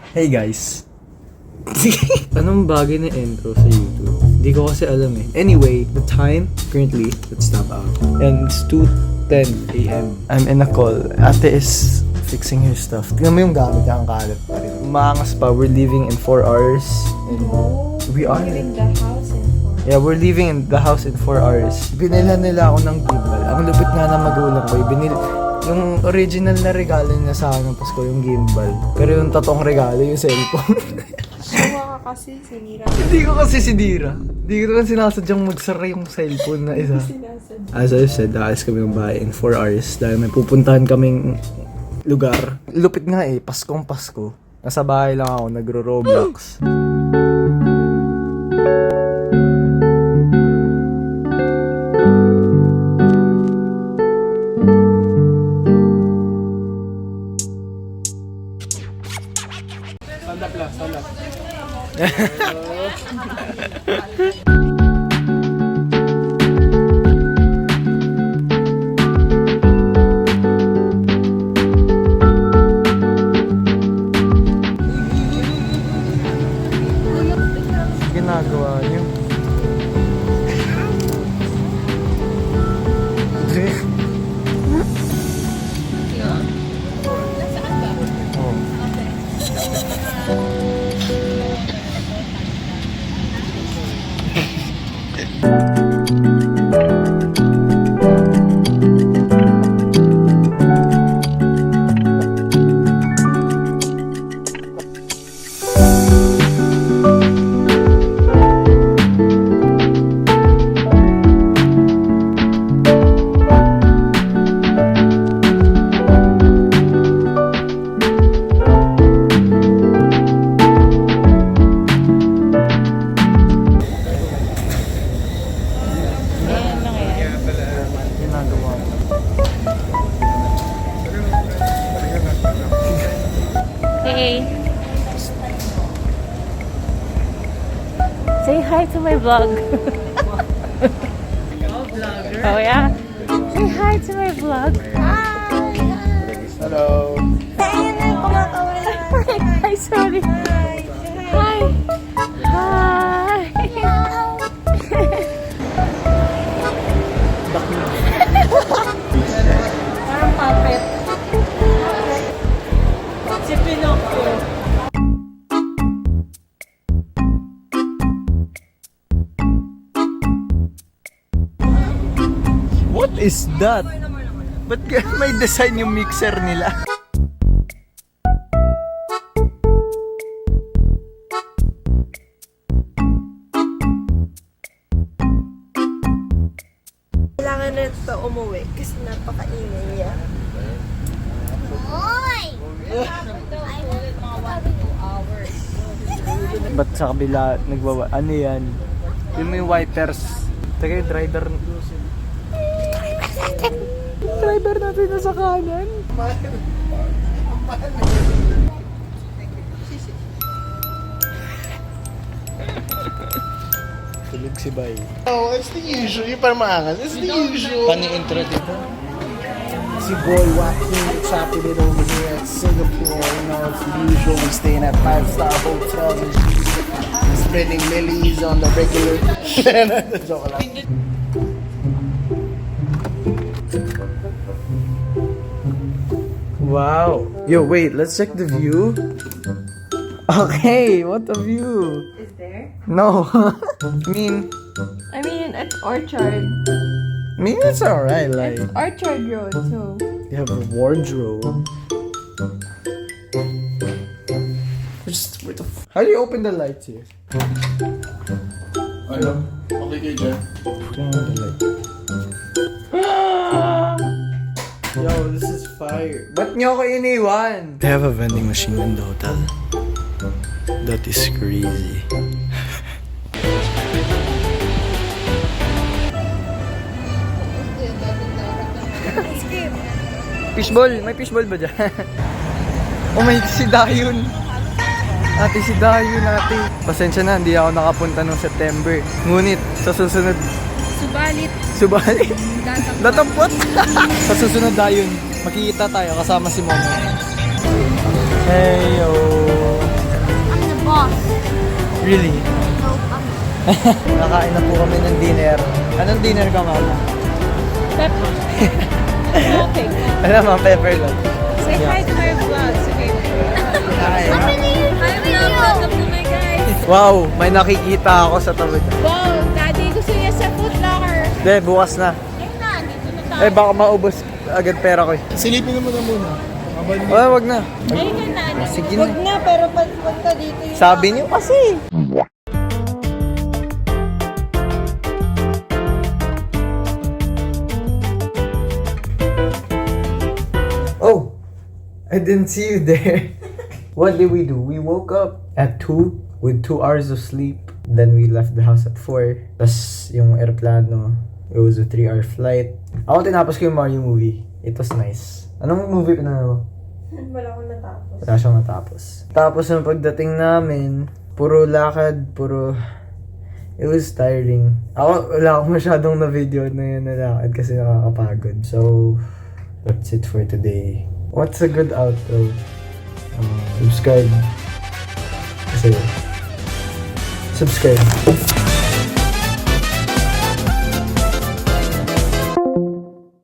Hey guys. Anong bagay na intro sa YouTube? Hindi ko kasi alam eh. Anyway, the time currently, let's stop out. And it's 2:10 a.m. I'm in a call. Ate is fixing her stuff. Tingnan mo yung gamit niya, ang kalat pa rin. Maangas pa, we're leaving in 4 hours. And we are leaving the house in 4. Yeah, we're leaving in the house in 4 hours. Binilhan nila ako ng gimbal. Ang lupit nga na magulang ko. Yung original na regalo niya sa akin ng Pasko, yung gimbal. Pero yung totoong regalo, yung cellphone. Sawa ka kasi, sinira. Hindi ko kasi sinira. Hindi ko kasi sinasadyang magsara yung cellphone na isa. As I said, aalis kami ng bahay in 4 hours dahil may pupuntahan kaming lugar. Lupit nga eh, Paskong Pasko. Nasa bahay lang ako, nagro-Roblox. Stand up. Ginagawa niyo. Hey. Say hi to my vlog. Oh yeah? Say hi to my vlog. Hi. Hello. Hi, sorry. Hi. Hi. Parang puppet. Si Pinocchio. What is that? Ba't may design yung mixer nila? Kailangan na ito umuwi kasi napakaingay niya. Ba't sa kabila ano yan? Yun mo yung wipers. Teka yung driver natin nasa kanan. Tulog si Bay. Oh, it's the usual. Yung parang maangas. It's the usual. Paano yung intro dito? It's your boy Joaquin, chopping it over here at Singapore. You know, it's the usual. We're staying at 5-star hotels and spending millies on the regular. Joke lang. Wow. Yo, wait, let's check the view. Okay, what a view. Is there? No. I mean, it's Orchard. It's alright, like, Orchard Road, so. you have a wardrobe. How do you open the lights here? Ano? Okay kayo dyan? Turn on the light. Yo, this is fire. Ba't niyo ako iniwan? They have a vending machine in the hotel. That is crazy. Fishball! May fishball ba dyan? Oh, may si Dayun. Ate, si Dayun, ate. Pasensya na, hindi ako nakapunta noong September. Ngunit, sa susunod... Subalit? Datampot? Sa susunod Dayun, makikita tayo kasama si Momo. Hey, yo! Really? Nakain na po kami ng dinner. Anong dinner ka, Mama? Pepper. Okay. Alam mo, pepper lang. Say hi to my vlog. Say Hi. hi, vlog. Welcome to my guys. Wow, may nakikita ako sa tabi. Wow, daddy, gusto niya sa Foot Locker. Hindi, bukas na. Eh na, dito na tayo. Eh, baka maubos agad pera ko eh. Silipin mo na muna. Abal mo. Oh, wag na. Ay, ganda na. Sige Wag na. na, pero pagpunta dito yung... Sabi niyo kasi. Oh, I didn't see you there. What did we do? We woke up at 2 with 2 hours of sleep. Then we left the house at 4. Tapos yung aeroplano, it was a 3-hour flight. Ako tinapos ko yung Mario movie. It was nice. Anong movie pinanood mo? Wala akong natapos. Wala siyang matapos. Tapos yung pagdating namin, puro lakad, it was tiring. Ako, wala akong masyadong na video na yun na lakad kasi nakakapagod. So, that's it for today. What's a good outro? Subscribe. Kasi, subscribe.